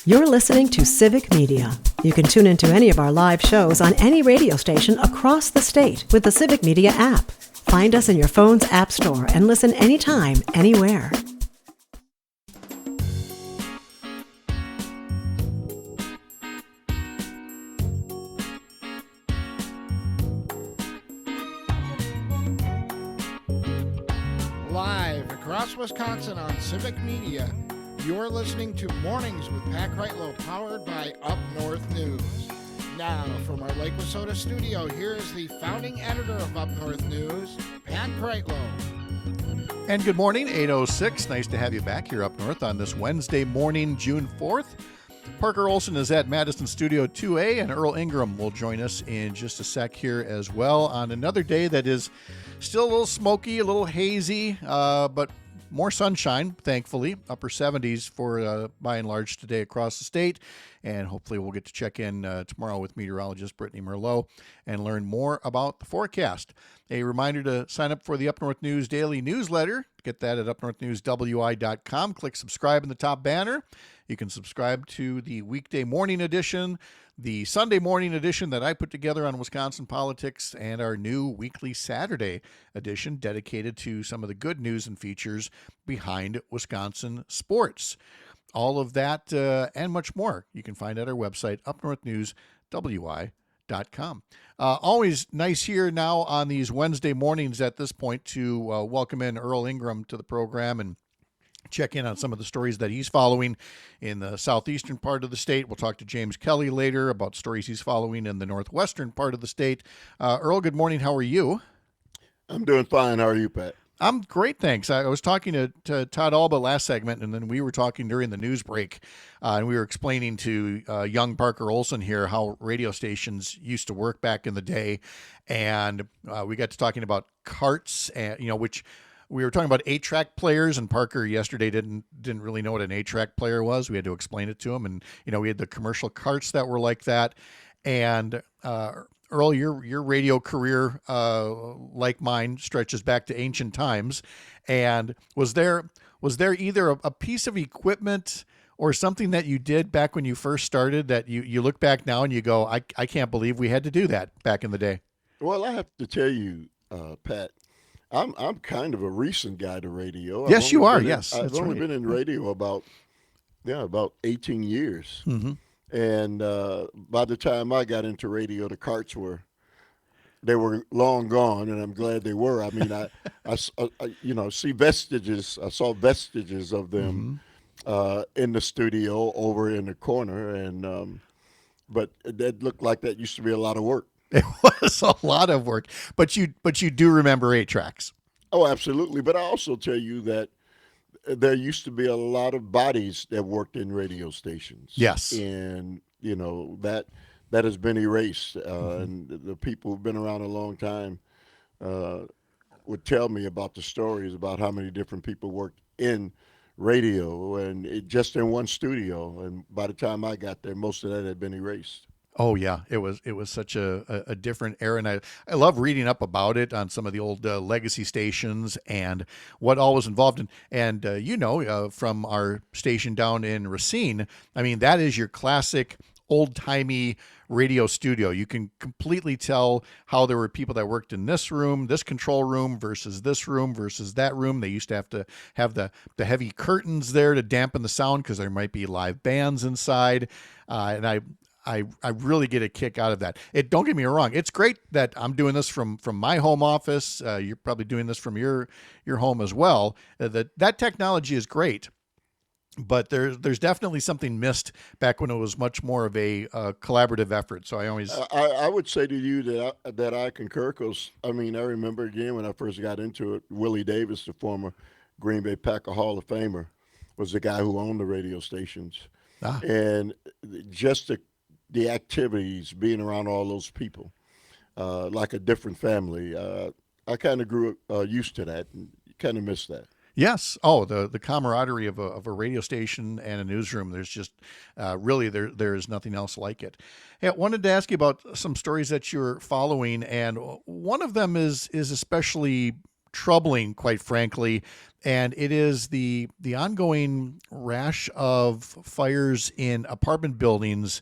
You're listening to Civic Media. You can tune into any of our live shows on any radio station across the state with the Civic Media app. Find us in your phone's app store and listen anytime, anywhere. Live across Wisconsin on Civic Media, you're listening to Mornings with Pat Kreitlow, powered by Up North News. Now, from our Lake Wissota studio, here is the founding editor of Up North News, Pat Kreitlow. And good morning, 8:06. Nice to have you back here up north on this Wednesday morning, June 4th. Parker Olson is at Madison Studio 2A, and Earl Ingram will join us in just a sec here as well on another day that is still a little smoky, a little hazy, but more sunshine, thankfully. Upper 70s for by and large today across the state. And hopefully we'll get to check in tomorrow with meteorologist Brittany Merlot and learn more about the forecast. A reminder to sign up for the Up North News Daily Newsletter. Get that at upnorthnewswi.com. Click subscribe in the top banner. You can subscribe to the weekday morning edition, the Sunday morning edition that I put together on Wisconsin politics, and our new weekly Saturday edition dedicated to some of the good news and features behind Wisconsin sports. All of that and much more you can find at our website, upnorthnewswi.com. Always nice here now on these Wednesday mornings at this point to welcome in Earl Ingram to the program and check in on some of the stories that he's following in the southeastern part of the state. We'll talk to James Kelly later about stories he's following in the northwestern part of the state. Earl, good morning. How are you? I'm doing fine. How are you, Pat? I'm great, thanks. I was talking to Todd Alba last segment, and then we were talking during the news break, and we were explaining to young Parker Olson here how radio stations used to work back in the day, and we got to talking about carts, and which we were talking about 8-track players, and Parker yesterday didn't really know what an 8-track player was. We had to explain it to him, and we had the commercial carts that were like that, and Earl, your radio career, like mine, stretches back to ancient times. And was there either a piece of equipment or something that you did back when you first started that you look back now and you go, I can't believe we had to do that back in the day? Well, I have to tell you, Pat, I'm kind of a recent guy to radio. Yes, you are. Yes, I've only been in radio about 18 years. Mm-hmm. And by the time I got into radio, the carts were long gone, and I'm glad they were. I mean, I see vestiges. I saw vestiges of them in the studio over in the corner, and but that looked like that used to be a lot of work. It was a lot of work, but you do remember 8-tracks. Oh, absolutely. But I also tell you that there used to be a lot of bodies that worked in radio stations. Yes. And, that has been erased. And the people who've been around a long time would tell me about the stories about how many different people worked in radio and just in one studio. And by the time I got there, most of that had been erased. Oh yeah, it was such a different era, and I love reading up about it on some of the old legacy stations and what all was involved in. And from our station down in Racine, I mean, that is your classic old-timey radio studio. You can completely tell how there were people that worked in this room, this control room versus this room versus that room. They used to have the heavy curtains there to dampen the sound because there might be live bands inside, and I really get a kick out of that. Don't get me wrong. It's great that I'm doing this from my home office. You're probably doing this from your home as well. That technology is great, but there's definitely something missed back when it was much more of a collaborative effort. So I would say to you that I concur, because I remember again when I first got into it, Willie Davis, the former Green Bay Packer Hall of Famer, was the guy who owned the radio stations, and just the activities, being around all those people, like a different family. I kind of grew used to that and kind of miss that. Yes. Oh, the camaraderie of a radio station and a newsroom. There's just really there is nothing else like it. Hey, I wanted to ask you about some stories that you're following, and one of them is especially troubling, quite frankly. And it is the ongoing rash of fires in apartment buildings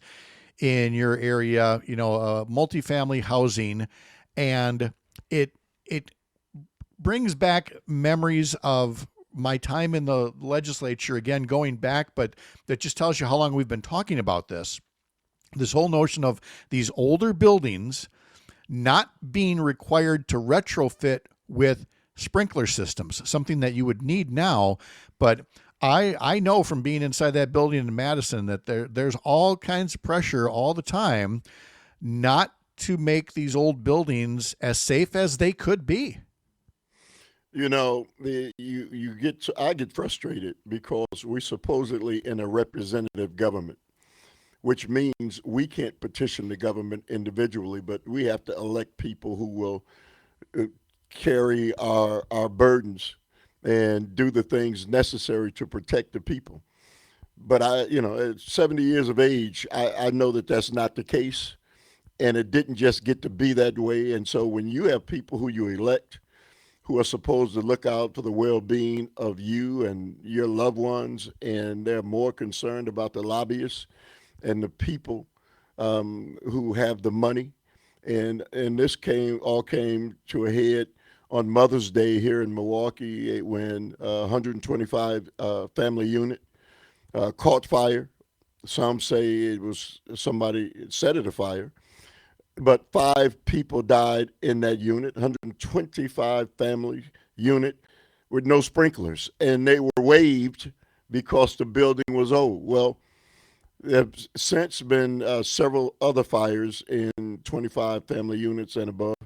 in your area, multifamily housing. And it brings back memories of my time in the legislature, again, going back, but that just tells you how long we've been talking about this. This whole notion of these older buildings not being required to retrofit with sprinkler systems, something that you would need now. But I know from being inside that building in Madison that there's all kinds of pressure all the time not to make these old buildings as safe as they could be. I get frustrated because we're supposedly in a representative government, which means we can't petition the government individually, but we have to elect people who will carry our burdens and do the things necessary to protect the people. But at 70 years of age, I know that that's not the case, and it didn't just get to be that way. And so when you have people who you elect who are supposed to look out for the well-being of you and your loved ones, and they're more concerned about the lobbyists and the people who have the money. And this all came to a head on Mother's Day here in Milwaukee when 125 family unit caught fire. Some say it was somebody set it afire, but 5 people died in that unit, 125 family unit with no sprinklers, and they were waived because the building was old. Well, there have since been several other fires in 25 family units and above,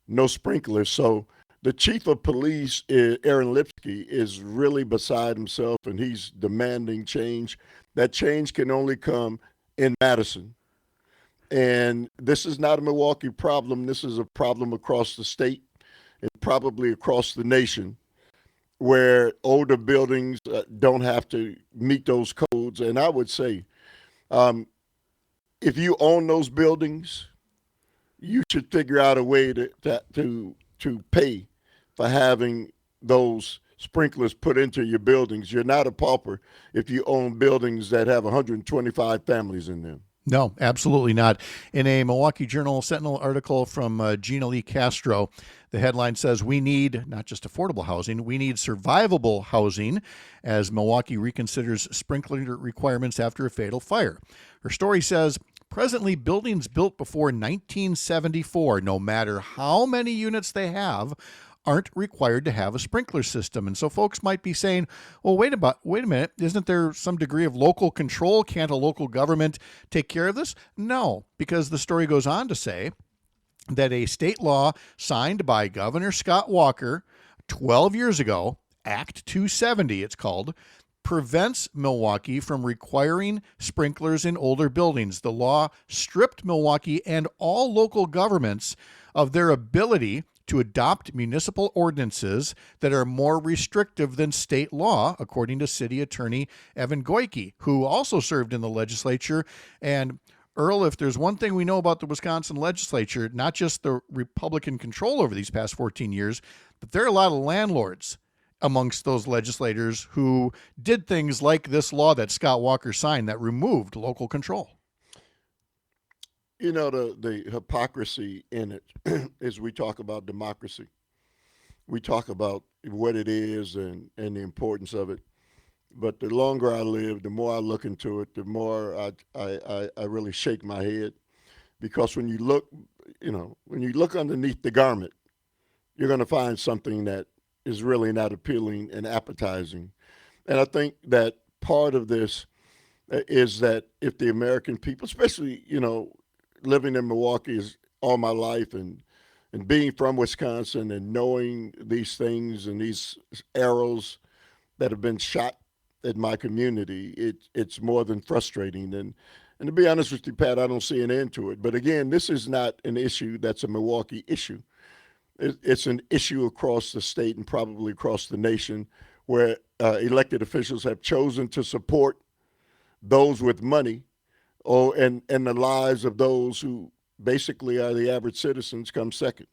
no sprinklers. So the chief of police, Aaron Lipsky, is really beside himself, and he's demanding change. That change can only come in Madison. And this is not a Milwaukee problem. This is a problem across the state and probably across the nation, where older buildings don't have to meet those codes. And I would say, if you own those buildings, you should figure out a way to pay for having those sprinklers put into your buildings. You're not a pauper if you own buildings that have 125 families in them. No, absolutely not. In a Milwaukee Journal Sentinel article from Gina Lee Castro, the headline says, "We need not just affordable housing, we need survivable housing as Milwaukee reconsiders sprinkler requirements after a fatal fire." Her story says, presently buildings built before 1974, no matter how many units they have, aren't required to have a sprinkler system. And so folks might be saying, well, wait a minute, isn't there some degree of local control? Can't a local government take care of this? No, because the story goes on to say that a state law signed by Governor Scott Walker 12 years ago, Act 270 it's called, prevents Milwaukee from requiring sprinklers in older buildings. The law stripped Milwaukee and all local governments of their ability to adopt municipal ordinances that are more restrictive than state law, according to City Attorney Evan Goyke, who also served in the legislature. And Earl, if there's one thing we know about the Wisconsin legislature, not just the Republican control over these past 14 years, but there are a lot of landlords amongst those legislators who did things like this law that Scott Walker signed that removed local control. The hypocrisy in it is we talk about democracy. We talk about what it is and the importance of it. But the longer I live, the more I look into it, the more I really shake my head. Because when you look underneath the garment, you're going to find something that is really not appealing and appetizing. And I think that part of this is that if the American people, especially, living in Milwaukee is all my life and being from Wisconsin and knowing these things and these arrows that have been shot at my community, it's more than frustrating. And to be honest with you, Pat, I don't see an end to it. But again, this is not an issue that's a Milwaukee issue. It's an issue across the state and probably across the nation where elected officials have chosen to support those with money and the lives of those who basically are the average citizens come second.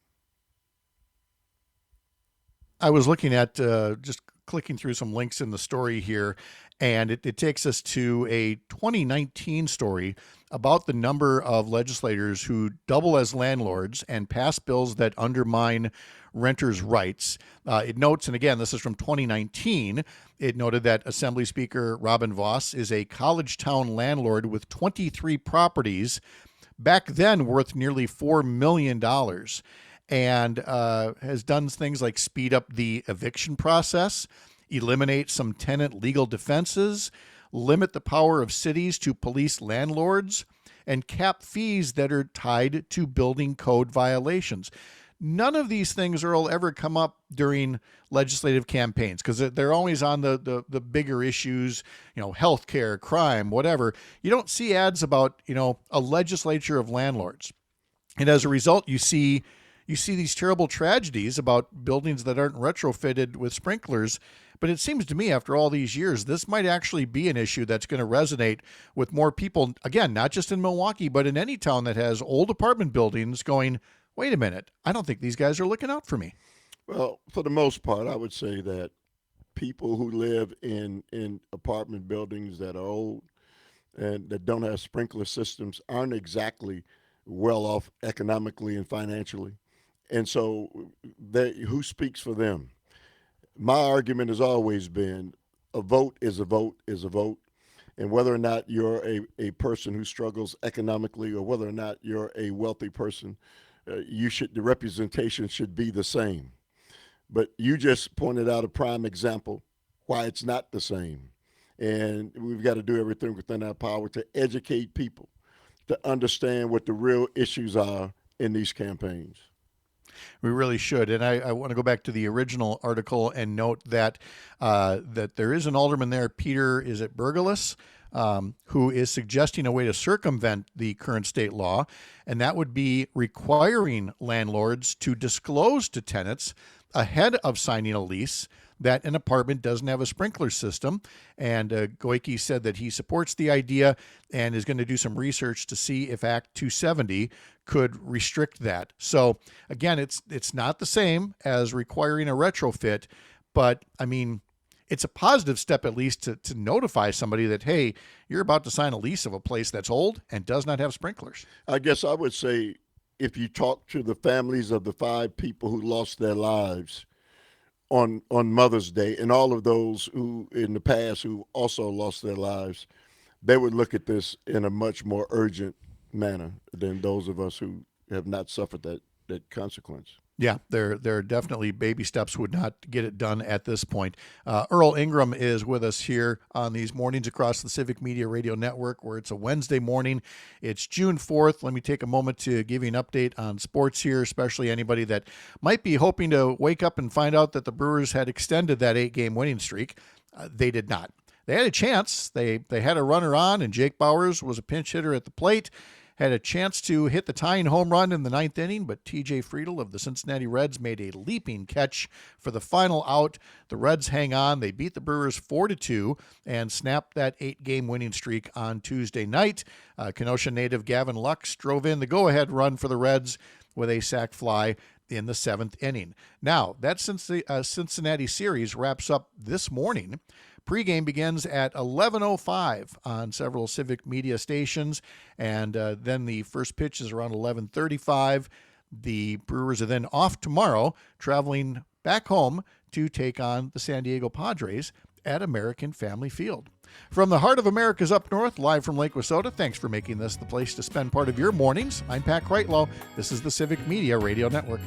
I was looking at just clicking through some links in the story here, and it takes us to a 2019 story about the number of legislators who double as landlords and pass bills that undermine renters' rights. It notes, and again, this is from 2019, it noted that Assembly Speaker Robin Vos is a college town landlord with 23 properties, back then worth nearly $4 million, and has done things like speed up the eviction process, eliminate some tenant legal defenses, limit the power of cities to police landlords, and cap fees that are tied to building code violations. None of these things, Earl, ever come up during legislative campaigns because they're always on the bigger issues, healthcare, crime, whatever. You don't see ads about, a legislature of landlords. And as a result, you see these terrible tragedies about buildings that aren't retrofitted with sprinklers. But it seems to me, after all these years, this might actually be an issue that's going to resonate with more people, again, not just in Milwaukee, but in any town that has old apartment buildings going, wait a minute, I don't think these guys are looking out for me. Well, for the most part, I would say that people who live in apartment buildings that are old and that don't have sprinkler systems aren't exactly well off economically and financially. And so who speaks for them? My argument has always been a vote is a vote is a vote. And whether or not you're a person who struggles economically or whether or not you're a wealthy person, the representation should be the same. But you just pointed out a prime example why it's not the same. And we've got to do everything within our power to educate people, to understand what the real issues are in these campaigns. We really should. And I want to go back to the original article and note that that there is an alderman there, Peter, is it Bergelis, who is suggesting a way to circumvent the current state law, and that would be requiring landlords to disclose to tenants ahead of signing a lease that an apartment doesn't have a sprinkler system. And Goike said that he supports the idea and is going to do some research to see if Act 270 could restrict that. So again, it's not the same as requiring a retrofit, but I mean, it's a positive step at least to notify somebody that, hey, you're about to sign a lease of a place that's old and does not have sprinklers. I guess I would say if you talk to the families of the 5 people who lost their lives on Mother's Day and all of those who in the past who also lost their lives, they would look at this in a much more urgent manner than those of us who have not suffered that consequence. Yeah, there are definitely baby steps would not get it done at this point. Earl Ingram is with us here on these mornings across the Civic Media Radio Network, where it's a Wednesday morning. It's June 4th. Let me take a moment to give you an update on sports here, especially anybody that might be hoping to wake up and find out that the Brewers had extended that 8-game winning streak. They did not. They had a chance. They had a runner on, and Jake Bauers was a pinch hitter at the plate. Had a chance to hit the tying home run in the 9th inning, but T.J. Friedl of the Cincinnati Reds made a leaping catch for the final out. The Reds hang on. They beat the Brewers 4-2 and snapped that 8-game winning streak on Tuesday night. Kenosha native Gavin Lux drove in the go-ahead run for the Reds with a sac fly in the 7th inning. Now, that Cincinnati series wraps up this morning. Pregame begins at 11:05 on several Civic Media stations, and then the first pitch is around 11:35. The Brewers are then off tomorrow, traveling back home to take on the San Diego Padres at American Family Field. From the heart of America's up north, live from Lake Wissota, thanks for making this the place to spend part of your mornings. I'm Pat Kreitlow. This is the Civic Media Radio Network.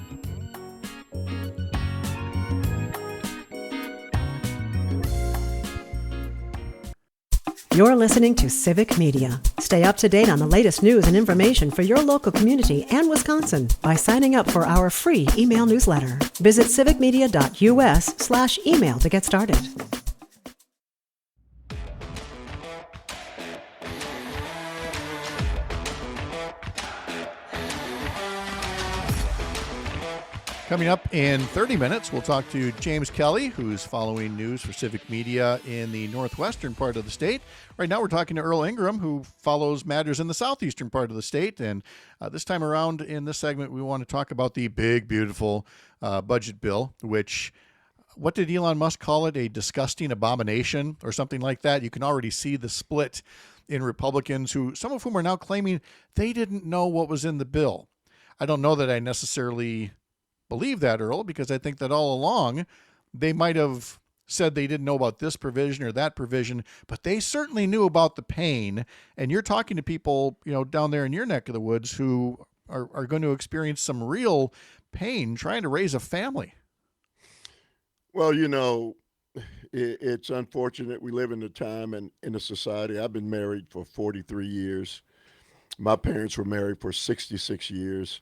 You're listening to Civic Media. Stay up to date on the latest news and information for your local community and Wisconsin by signing up for our free email newsletter. Visit civicmedia.us/email to get started. Coming up in 30 minutes, we'll talk to James Kelly, who's following news for Civic Media in the northwestern part of the state. Right now, we're talking to Earl Ingram, who follows matters in the southeastern part of the state. And this time around in this segment, we want to talk about the big, beautiful budget bill, which what did Elon Musk call it? A disgusting abomination or something like that. You can already see the split in Republicans, who some of whom are now claiming they didn't know what was in the bill. I don't know that I necessarily believe that, Earl, because I think that all along they might have said they didn't know about this provision or that provision, but they certainly knew about the pain. And you're talking to people, down there in your neck of the woods who are going to experience some real pain trying to raise a family. Well, it's unfortunate we live in a time and in a society. I've been married for 43 years. My parents were married for 66 years.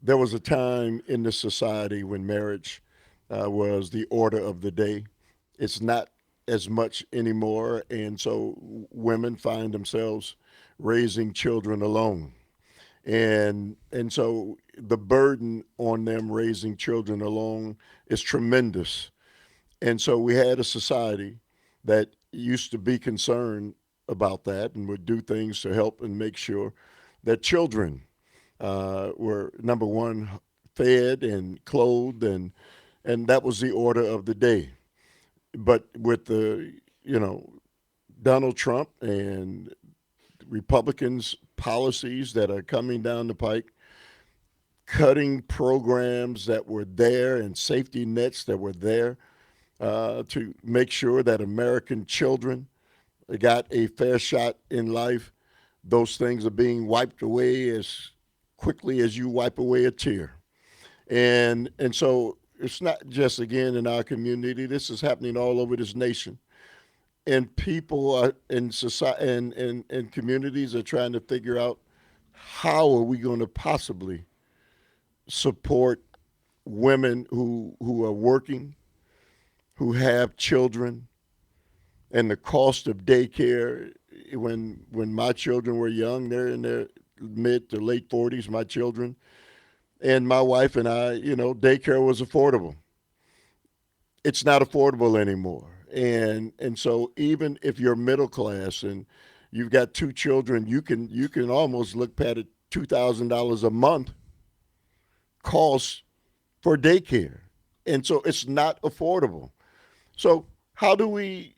There was a time in this society when marriage was the order of the day. It's not as much anymore, and so women find themselves raising children alone. And so the burden on them raising children alone is tremendous. And so we had a society that used to be concerned about that and would do things to help and make sure that children were, number one, fed and clothed, and that was the order of the day. But with Donald Trump and Republicans' policies that are coming down the pike, cutting programs that were there and safety nets that were there to make sure that American children got a fair shot in life, those things are being wiped away as quickly as you wipe away a tear. And so it's not just, again, in our community. This is happening all over this nation. And people are in society and communities are trying to figure out, how are we going to possibly support women who are working, who have children, and the cost of daycare. When my children were young, they're in their mid to late 40s, my children, and my wife and I, daycare was affordable. It's not affordable anymore. And so even if you're middle class and you've got two children, you can almost look at it, $2,000 a month cost for daycare. And so it's not affordable. So what do we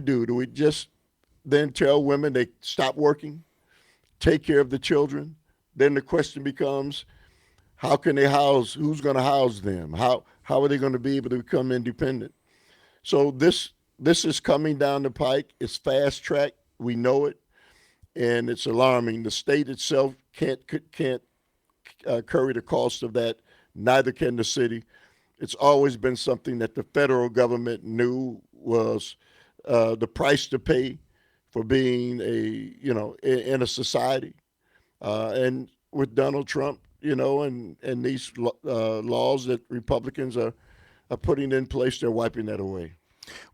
do? Do we just then tell women they stop working, take care of the children? Then the question becomes, how can they house, who's going to house them? How are they going to be able to become independent? So this is coming down the pike. It's fast track. We know it, and it's alarming. The state itself can't carry the cost of that. Neither can the city. It's always been something that the federal government knew was the price to pay for being in a society. And with Donald Trump, and these laws that Republicans are putting in place, they're wiping that away.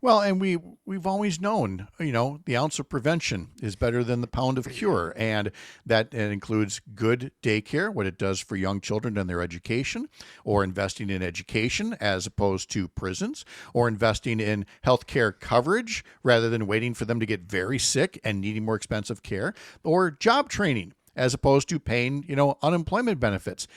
Well, and we've always known, the ounce of prevention is better than the pound of cure, and that includes good daycare, what it does for young children and their education, or investing in education as opposed to prisons, or investing in health care coverage rather than waiting for them to get very sick and needing more expensive care, or job training as opposed to paying, unemployment benefits.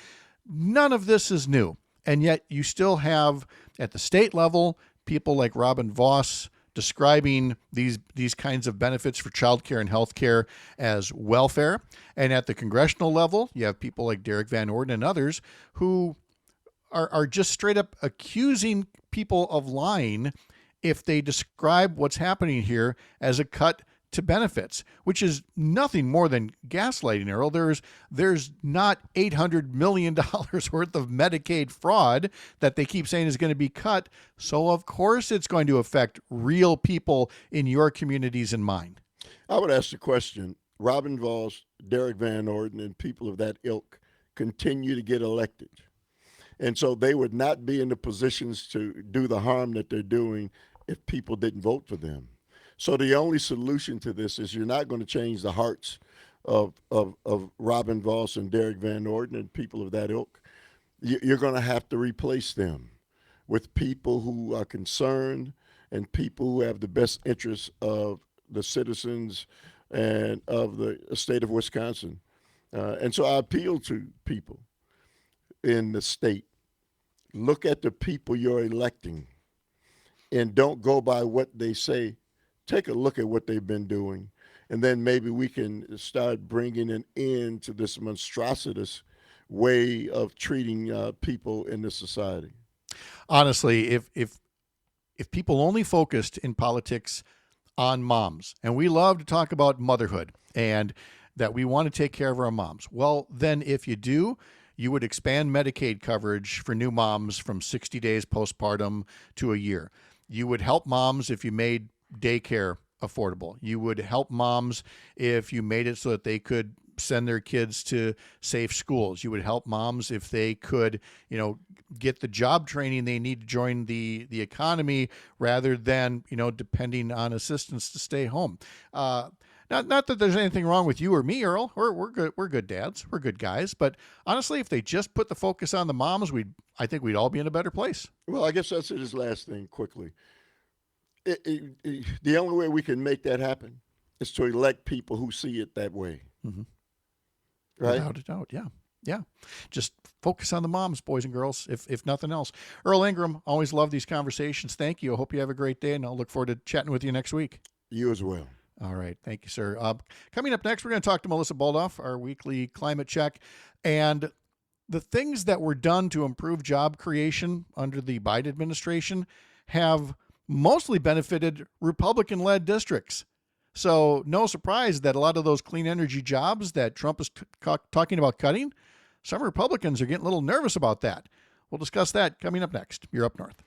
None of this is new, and yet you still have, at the state level, people like Robin Voss describing these kinds of benefits for childcare and healthcare as welfare. And at the congressional level, you have people like Derek Van Orden and others who are just straight up accusing people of lying if they describe what's happening here as a cut to benefits, which is nothing more than gaslighting, Earl. There's not $800 million worth of Medicaid fraud that they keep saying is going to be cut. So of course it's going to affect real people in your communities and mine. I would ask the question, Robin Voss, Derek Van Orden, and people of that ilk continue to get elected. And so they would not be in the positions to do the harm that they're doing if people didn't vote for them. So the only solution to this is you're not going to change the hearts of Robin Voss and Derek Van Orden and people of that ilk. You're going to have to replace them with people who are concerned and people who have the best interests of the citizens and of the state of Wisconsin. And so I appeal to people in the state, look at the people you're electing and don't go by what they say. Take a look at what they've been doing. And then maybe we can start bringing an end to this monstrous way of treating people in this society. Honestly, if people only focused in politics on moms, and we love to talk about motherhood and that we want to take care of our moms, well, then if you do, you would expand Medicaid coverage for new moms from 60 days postpartum to a year. You would help moms if you made daycare affordable. You would help moms if you made it so that they could send their kids to safe schools. You would help moms if they could, get the job training they need to join the economy rather than, depending on assistance to stay home. Not that there's anything wrong with you or me, Earl. We're good. We're good dads. We're good guys. But honestly, if they just put the focus on the moms, I think we'd all be in a better place. Well, I guess that's his last thing quickly. The only way we can make that happen is to elect people who see it that way. Mm-hmm. Right? Without a doubt. Yeah. Yeah. Just focus on the moms, boys and girls, if nothing else. Earl Ingram, always love these conversations. Thank you. I hope you have a great day, and I'll look forward to chatting with you next week. You as well. All right. Thank you, sir. Coming up next, we're going to talk to Melissa Baldauff, our weekly climate check, and the things that were done to improve job creation under the Biden administration have mostly benefited Republican-led districts. So no surprise that a lot of those clean energy jobs that Trump is talking about cutting, some Republicans are getting a little nervous about that. We'll discuss that coming up next. You're Up North.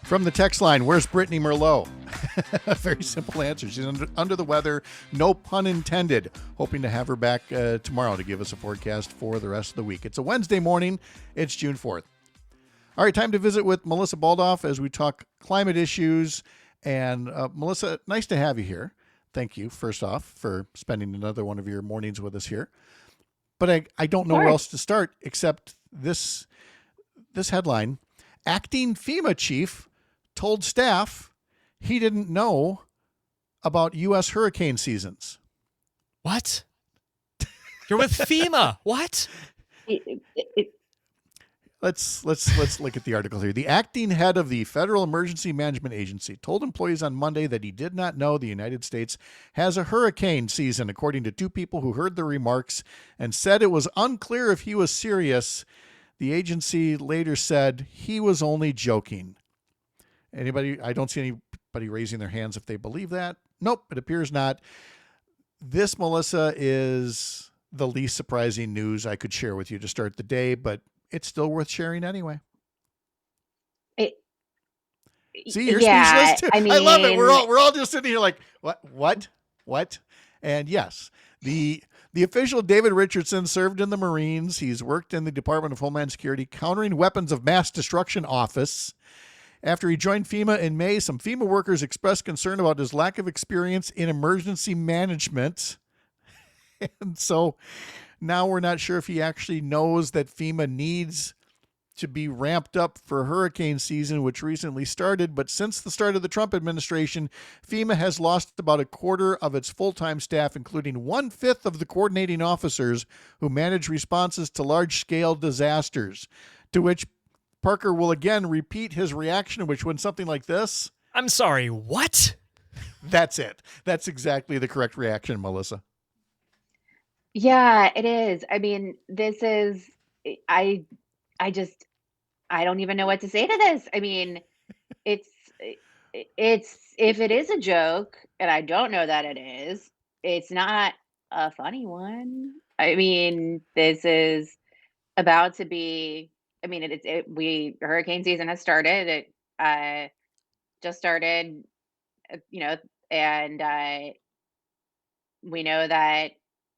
From the text line, where's Brittany Merlot? A very simple answer. She's under the weather, no pun intended. Hoping to have her back tomorrow to give us a forecast for the rest of the week. It's a Wednesday morning. It's June 4th. All right, time to visit with Melissa Baldauff as we talk climate issues. And Melissa, nice to have you here. Thank you, first off, for spending another one of your mornings with us here. But I don't know where else to start except this headline. Acting FEMA chief told staff he didn't know about U.S. hurricane seasons. What? You're with FEMA. What? Let's look at the article here. The acting head of the Federal Emergency Management Agency told employees on Monday that he did not know the United States has a hurricane season, according to two people who heard the remarks, and said it was unclear if he was serious. The agency later said he was only joking. I don't see anybody raising their hands if they believe that. Nope, it appears not. This, Melissa, is the least surprising news I could share with you to start the day, but it's still worth sharing anyway. See, you're speechless too. I love it. We're all just sitting here like, what? And yes, the official David Richardson served in the Marines. He's worked in the Department of Homeland Security Countering Weapons of Mass Destruction Office. After he joined FEMA in May, some FEMA workers expressed concern about his lack of experience in emergency management. And so now we're not sure if he actually knows that FEMA needs to be ramped up for hurricane season, which recently started. But since the start of the Trump administration, FEMA has lost about a quarter of its full-time staff, including 1/5 of the coordinating officers who manage responses to large-scale disasters, to which Parker will again repeat his reaction, which went something like this. I'm sorry, what? That's it. That's exactly the correct reaction, Melissa. Yeah, it is. I mean, this is, I don't even know what to say to this. I mean, it's, if it is a joke, and I don't know that it is, it's not a funny one. I mean, this is about to be, I mean, hurricane season has started. It just started, and we know that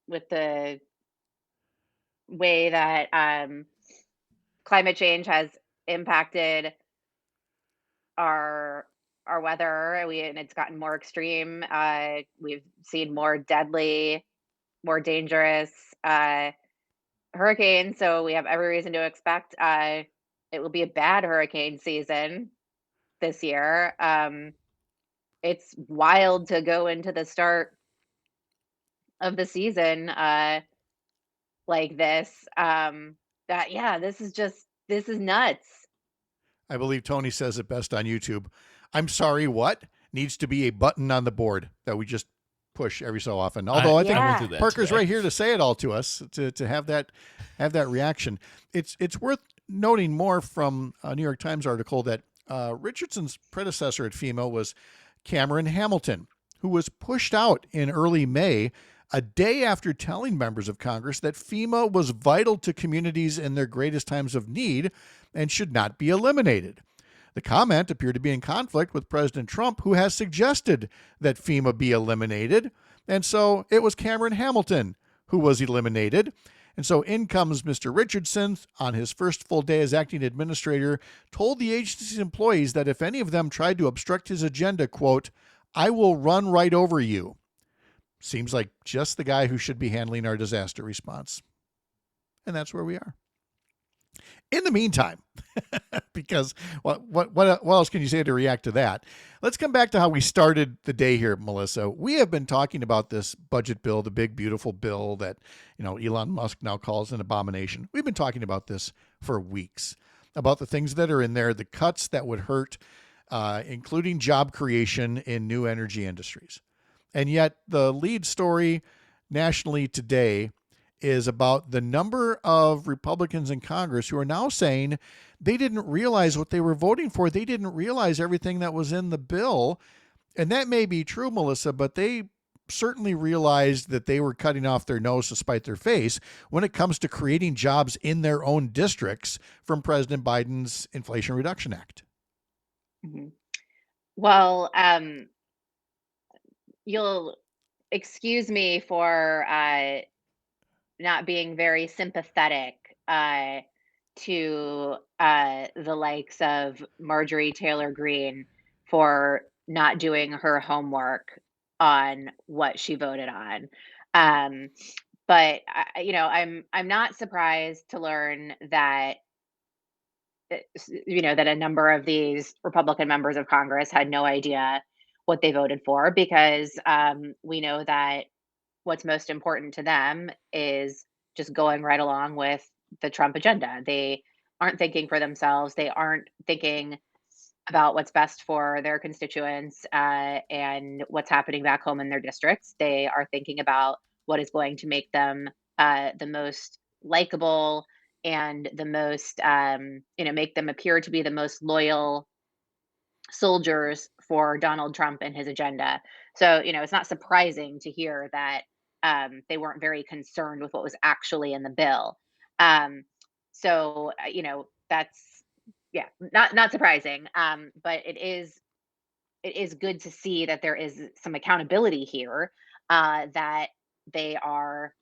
with the way that climate change has impacted our weather, and it's gotten more extreme. We've seen more deadly, more dangerous hurricanes, so we have every reason to expect it will be a bad hurricane season this year. It's wild to go into the start of the season like this. That yeah, this is nuts. I believe Tony says it best on YouTube. I'm sorry, what? Needs to be a button on the board that we just push every so often. Although I think Yeah. will do that Parker's today. right here to say it all to us, to have that reaction. It's worth noting more from a New York Times article that Richardson's predecessor at FEMA was Cameron Hamilton, who was pushed out in early May, a day after telling members of Congress that FEMA was vital to communities in their greatest times of need and should not be eliminated. The comment appeared to be in conflict with President Trump, who has suggested that FEMA be eliminated. And so it was Cameron Hamilton who was eliminated. And so in comes Mr. Richardson on his first full day as acting administrator, told the agency's employees that if any of them tried to obstruct his agenda, quote, "I will run right over you." Seems like just the guy who should be handling our disaster response. And that's where we are. In the meantime, because what else can you say to react to that? Let's come back to how we started the day here, Melissa. We have been talking about this budget bill, the big, beautiful bill that, Elon Musk now calls an abomination. We've been talking about this for weeks, about the things that are in there, the cuts that would hurt, including job creation in new energy industries. And yet the lead story nationally today is about the number of Republicans in Congress who are now saying they didn't realize what they were voting for. They didn't realize everything that was in the bill. And that may be true, Melissa, but they certainly realized that they were cutting off their nose to spite their face when it comes to creating jobs in their own districts from President Biden's Inflation Reduction Act. Mhm. Well, you'll excuse me for not being very sympathetic to the likes of Marjorie Taylor Greene for not doing her homework on what she voted on. Um, but I'm not surprised to learn that that a number of these Republican members of Congress had no idea what they voted for, because we know that what's most important to them is just going right along with the Trump agenda. They aren't thinking for themselves. They aren't thinking about what's best for their constituents and what's happening back home in their districts. They are thinking about what is going to make them the most likable and the most, make them appear to be the most loyal soldiers for Donald Trump and his agenda. So, it's not surprising to hear that they weren't very concerned with what was actually in the bill. That's not surprising. But it is good to see that there is some accountability here, that they are,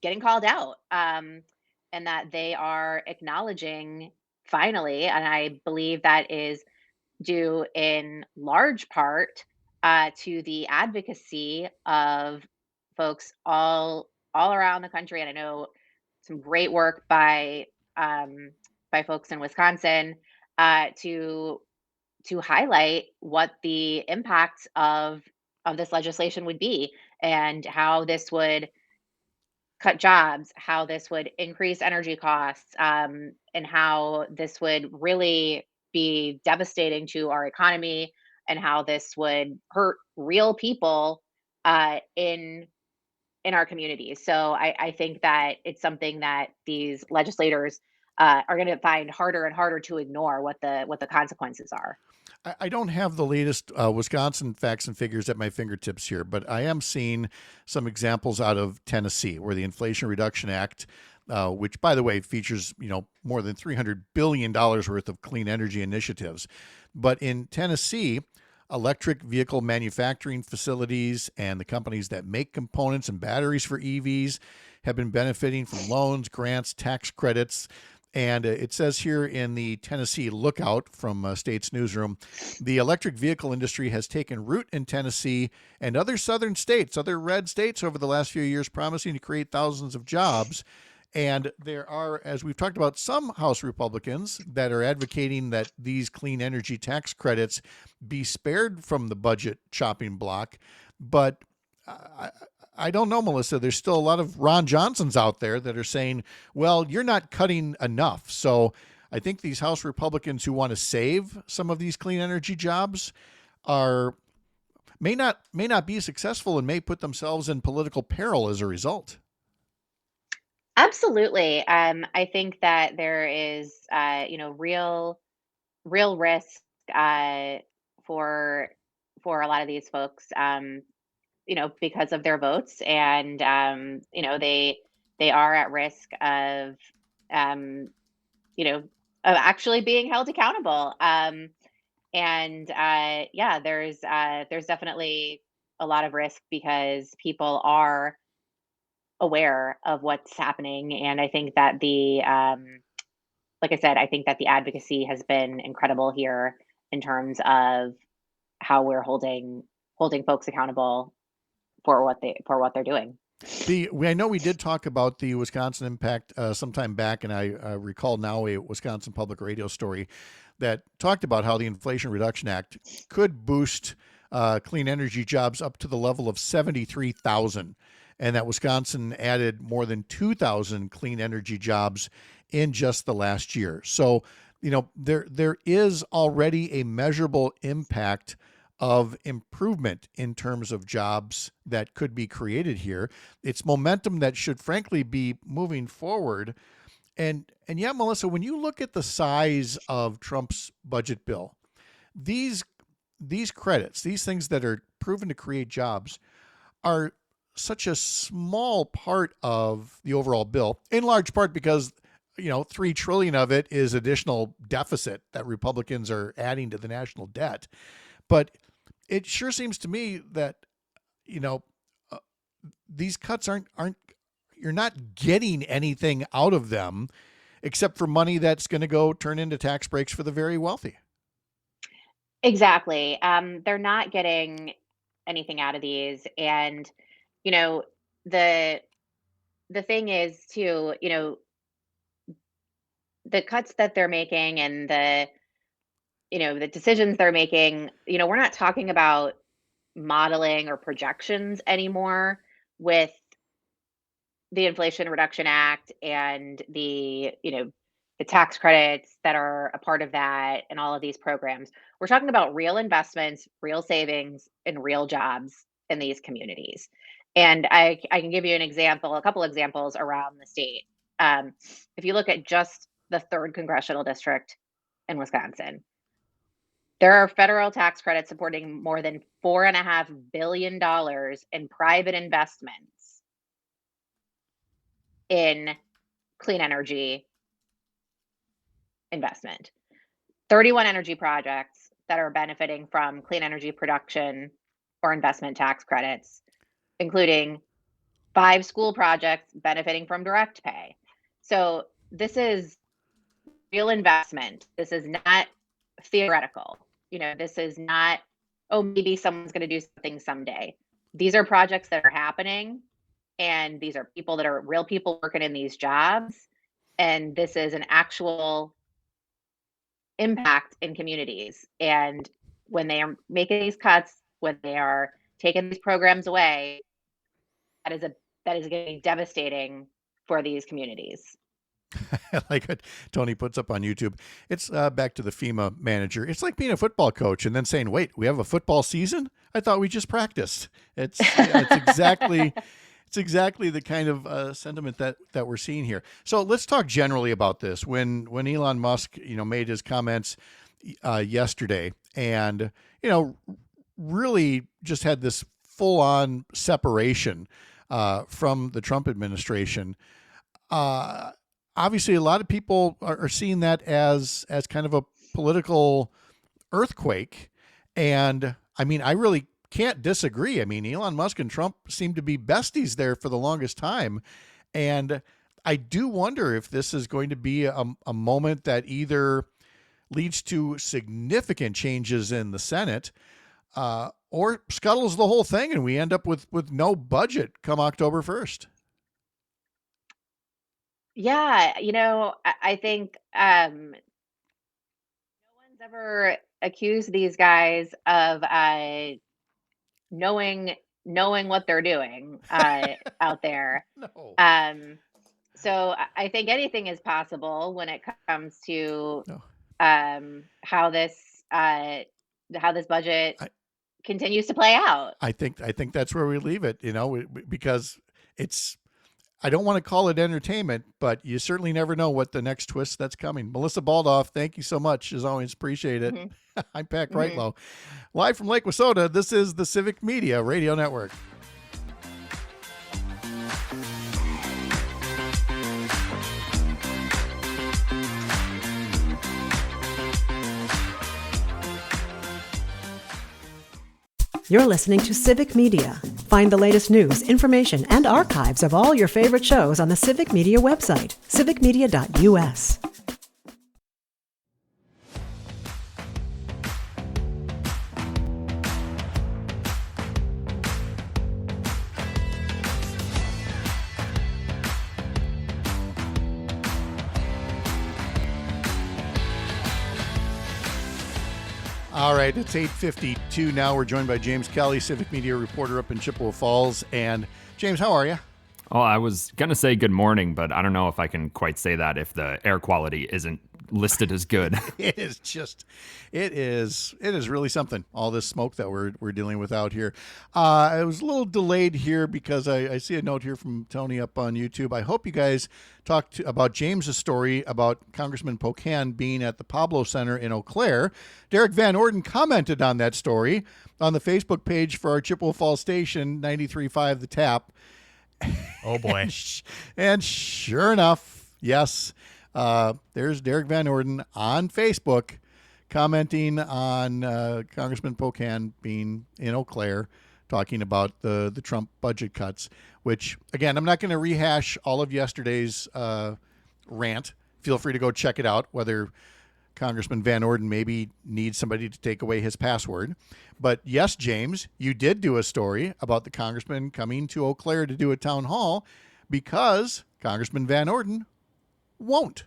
getting called out, and that they are acknowledging finally, and I believe that is due in large part to the advocacy of folks all around the country. And I know some great work by folks in Wisconsin to highlight what the impact of this legislation would be, and how this would cut jobs, how this would increase energy costs, and how this would really be devastating to our economy, and how this would hurt real people in our communities. So I think that it's something that these legislators are going to find harder and harder to ignore what the consequences are. I don't have the latest Wisconsin facts and figures at my fingertips here, but I am seeing some examples out of Tennessee where the Inflation Reduction Act, which, by the way, features more than $300 billion worth of clean energy initiatives. But in Tennessee, electric vehicle manufacturing facilities and the companies that make components and batteries for EVs have been benefiting from loans, grants, tax credits. And it says here in the Tennessee Lookout from State's Newsroom, the electric vehicle industry has taken root in Tennessee and other southern states, other red states over the last few years, promising to create thousands of jobs. And there are, as we've talked about, some House Republicans that are advocating that these clean energy tax credits be spared from the budget chopping block. But I don't know, Melissa. There's still a lot of Ron Johnsons out there that are saying, well, you're not cutting enough. So I think these House Republicans who want to save some of these clean energy jobs may not be successful and may put themselves in political peril as a result. Absolutely. I think that there is, real risk for a lot of these folks, because of their votes, and they are at risk of, um, of actually being held accountable. Yeah, there's definitely a lot of risk because people are aware of what's happening, and I think that like I said, I think that the advocacy has been incredible here in terms of how we're holding folks accountable for what they're doing. I know we did talk about the Wisconsin impact sometime back, and I recall now a Wisconsin Public Radio story that talked about how the Inflation Reduction Act could boost clean energy jobs up to the level of 73,000, and that Wisconsin added more than 2,000 clean energy jobs in just the last year. So, there is already a measurable impact of improvement in terms of jobs that could be created here. It's momentum that should frankly be moving forward. And yeah, Melissa, when you look at the size of Trump's budget bill, these credits, these things that are proven to create jobs, are such a small part of the overall bill, in large part because $3 trillion of it is additional deficit that Republicans are adding to the national debt. But it sure seems to me that, these cuts aren't, you're not getting anything out of them except for money that's going to go turn into tax breaks for the very wealthy. Exactly. They're not getting anything out of these, and the the thing is too, the cuts that they're making and the decisions they're making, we're not talking about modeling or projections anymore with the Inflation Reduction Act and the tax credits that are a part of that and all of these programs. We're talking about real investments, real savings, and real jobs in these communities. And I can give you a couple examples around the state. If you look at just the third congressional district in Wisconsin, there are federal tax credits supporting more than $4.5 billion in private investments in clean energy investment. 31 energy projects that are benefiting from clean energy production or investment tax credits, including 5 school projects benefiting from direct pay. So this is real investment. This is not theoretical. This is not, oh, maybe someone's going to do something someday. These are projects that are happening, and these are people that are real people working in these jobs. And this is an actual impact in communities. And when they are making these cuts, when they are taking these programs away, that is going to be devastating for these communities. Like what Tony puts up on YouTube. It's back to the FEMA manager. It's like being a football coach and then saying, wait, we have a football season? I thought we just practiced. It's exactly the kind of sentiment that we're seeing here. So let's talk generally about this. When Elon Musk, made his comments yesterday and, really just had this full on separation from the Trump administration, obviously, a lot of people are seeing that as kind of a political earthquake. And I mean, I really can't disagree. I mean, Elon Musk and Trump seem to be besties there for the longest time. And I do wonder if this is going to be a moment that either leads to significant changes in the Senate, or scuttles the whole thing and we end up with no budget come October 1st. Yeah, I think no one's ever accused these guys of knowing knowing what they're doing out there. No. Um, so I think anything is possible when it comes to No. how this budget I, continues to play out. I think that's where we leave it, because it's, I don't want to call it entertainment, but you certainly never know what the next twist that's coming. Melissa Baldauff, thank you so much. As always, appreciate it. Mhm. I'm Pat Mhm. Greitlow. Live from Lake Wissota, this is the Civic Media Radio Network. You're listening to Civic Media. Find the latest news, information, and archives of all your favorite shows on the Civic Media website, civicmedia.us. All right, it's 8:52 now. We're joined by James Kelly, Civic Media reporter up in Chippewa Falls. And James, how are you? Oh, I was going to say good morning, but I don't know if I can quite say that if the air quality isn't listed as good. It is really something, all this smoke that we're dealing with out here. I was a little delayed here because I see a note here from Tony up on YouTube. I hope you guys talked about James's story about Congressman Pocan being at the Pablo Center in Eau Claire. Derek Van Orden commented on that story on the Facebook page for our Chippewa Falls station, 93.5 The Tap. Oh boy. And sure enough, yes, there's Derek Van Orden on Facebook commenting on Congressman Pocan being in Eau Claire, talking about the Trump budget cuts, which, again, I'm not going to rehash all of yesterday's rant. Feel free to go check it out, whether Congressman Van Orden maybe needs somebody to take away his password. But yes, James, you did do a story about the congressman coming to Eau Claire to do a town hall because Congressman Van Orden won't.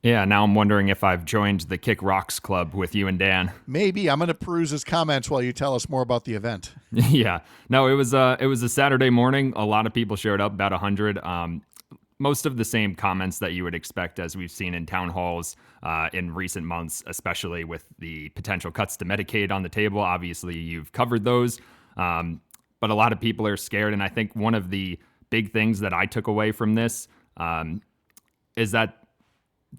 Yeah, now I'm wondering if I've joined the Kick Rocks Club with you and Dan. Maybe. I'm going to peruse his comments while you tell us more about the event. Yeah. No, it was a Saturday morning. A lot of people showed up, about 100. Most of the same comments that you would expect as we've seen in town halls in recent months, especially with the potential cuts to Medicaid on the table. Obviously, you've covered those, but a lot of people are scared. And I think one of the big things that I took away from this is that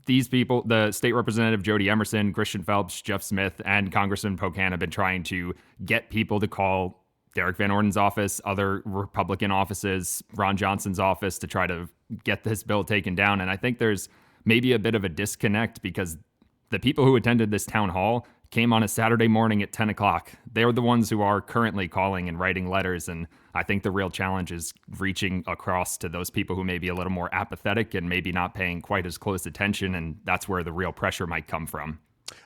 these people, the state representative Jody Emerson, Christian Phelps, Jeff Smith, and Congressman Pocan have been trying to get people to call Derek Van Orden's office, other Republican offices, Ron Johnson's office, to try to get this bill taken down. And I think there's maybe a bit of a disconnect because the people who attended this town hall came on a Saturday morning at 10 o'clock. They're the ones who are currently calling and writing letters. And I think the real challenge is reaching across to those people who may be a little more apathetic and maybe not paying quite as close attention. And that's where the real pressure might come from.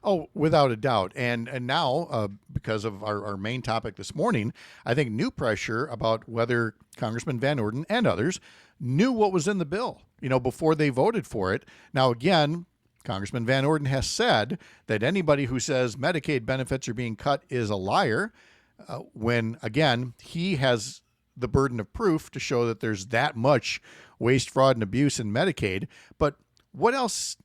Oh, without a doubt. And now, because of our main topic this morning, I think new pressure about whether Congressman Van Orden and others knew what was in the bill, before they voted for it. Now, again, Congressman Van Orden has said that anybody who says Medicaid benefits are being cut is a liar, when, again, he has the burden of proof to show that there's that much waste, fraud, and abuse in Medicaid. But what else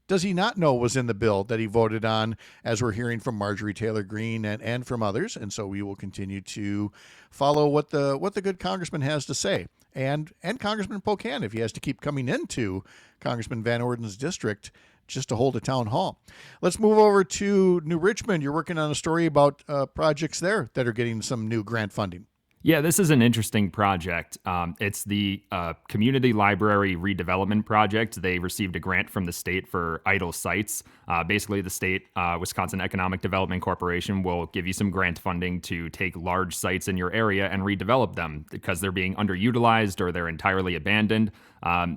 does he not know was in the bill that he voted on, as we're hearing from Marjorie Taylor Greene and from others? And so we will continue to follow what the good congressman has to say. And Congressman Pocan, if he has to keep coming into Congressman Van Orden's district just to hold a town hall. Let's move over to New Richmond. You're working on a story about projects there that are getting some new grant funding. Yeah, this is an interesting project. It's the Community Library Redevelopment Project. They received a grant from the state for idle sites. Basically, the state, Wisconsin Economic Development Corporation, will give you some grant funding to take large sites in your area and redevelop them because they're being underutilized or they're entirely abandoned.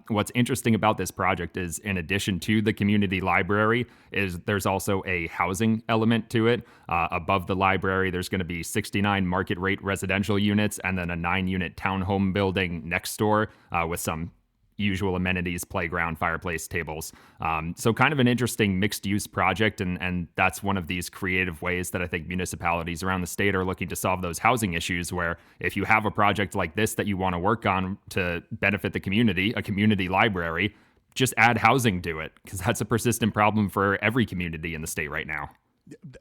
What's interesting about this project is, in addition to the community library, is there's also a housing element to it. Above the library, there's going to be 69 market rate residential units and then a 9-unit townhome building next door with some usual amenities, playground, fireplace, tables. So kind of an interesting mixed use project. And that's one of these creative ways that I think municipalities around the state are looking to solve those housing issues, where if you have a project like this that you want to work on to benefit the community, a community library, just add housing to it, because that's a persistent problem for every community in the state right now.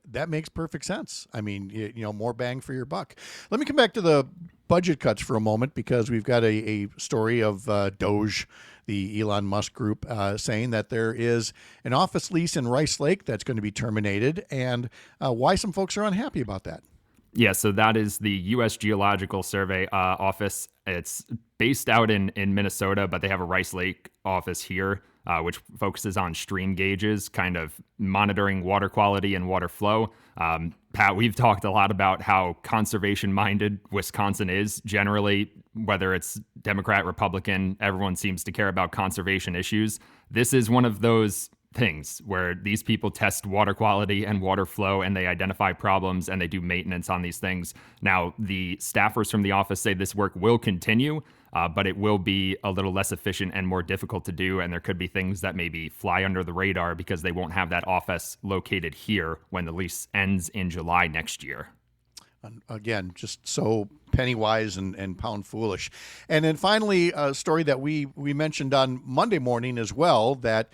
That makes perfect sense. I mean, more bang for your buck. Let me come back to the budget cuts for a moment, because we've got a story of Doge, the Elon Musk group, saying that there is an office lease in Rice Lake that's going to be terminated, and why some folks are unhappy about that. Yeah, so that is the U.S. Geological Survey office. It's based out in Minnesota, but they have a Rice Lake office here, which focuses on stream gauges, kind of monitoring water quality and water flow. Pat, we've talked a lot about how conservation-minded Wisconsin is. Generally, whether it's Democrat, Republican, everyone seems to care about conservation issues. This is one of those things where these people test water quality and water flow, and they identify problems and they do maintenance on these things. Now, the staffers from the office say this work will continue, but it will be a little less efficient and more difficult to do. And there could be things that maybe fly under the radar because they won't have that office located here when the lease ends in July next year. Again, just so penny wise and pound foolish. And then finally, a story that we mentioned on Monday morning as well, that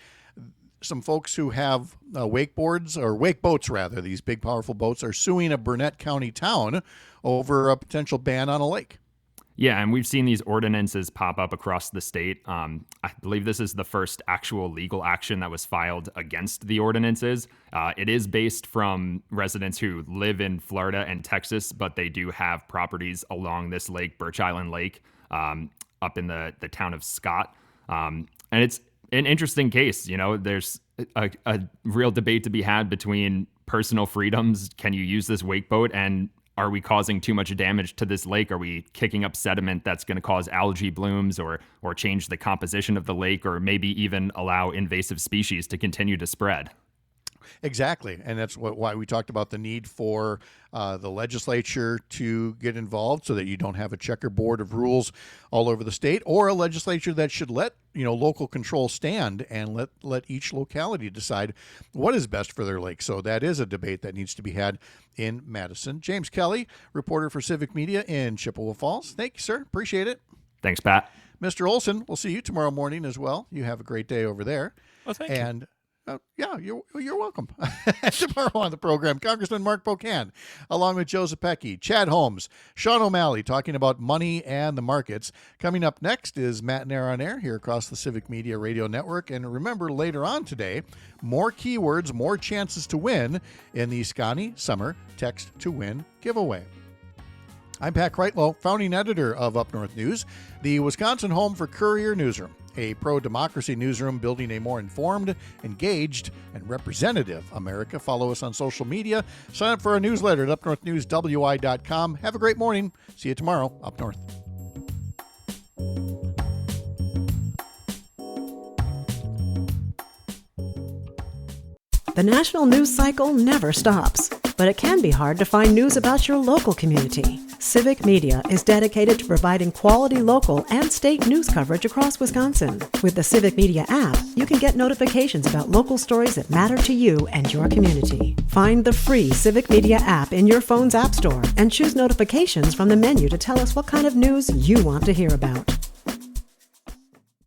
some folks who have wakeboards, or wake boats rather, these big powerful boats, are suing a Burnett County town over a potential ban on a lake. Yeah, and we've seen these ordinances pop up across the state. I believe this is the first actual legal action that was filed against the ordinances. It is based from residents who live in Florida and Texas, but they do have properties along this lake, Birch Island Lake, up in the town of Scott. And it's an interesting case. There's a real debate to be had between personal freedoms. Can you use this wake boat? And are we causing too much damage to this lake? Are we kicking up sediment that's going to cause algae blooms or change the composition of the lake, or maybe even allow invasive species to continue to spread? Exactly. And that's why we talked about the need for the legislature to get involved, so that you don't have a checkerboard of rules all over the state, or a legislature that should let local control stand and let each locality decide what is best for their lake. So that is a debate that needs to be had in Madison. James Kelly, reporter for Civic Media in Chippewa Falls. Thank you, sir. Appreciate it. Thanks, Pat. Mr. Olson, we'll see you tomorrow morning as well. You have a great day over there. Well, thank you. Yeah, you're welcome. Tomorrow on the program, Congressman Mark Pocan, along with Joe Zepecki, Chad Holmes, Sean O'Malley, talking about money and the markets. Coming up next is Matt and Air on Air here across the Civic Media Radio Network. And remember, later on today, more keywords, more chances to win in the Scotty Summer Text to Win giveaway. I'm Pat Kreitlow, founding editor of Up North News, the Wisconsin home for Courier Newsroom, a pro-democracy newsroom building a more informed, engaged, and representative America. Follow us on social media. Sign up for our newsletter at upnorthnewswi.com. Have a great morning. See you tomorrow, Up North. The national news cycle never stops, but it can be hard to find news about your local community. Civic Media is dedicated to providing quality local and state news coverage across Wisconsin. With the Civic Media app, you can get notifications about local stories that matter to you and your community. Find the free Civic Media app in your phone's app store and choose notifications from the menu to tell us what kind of news you want to hear about.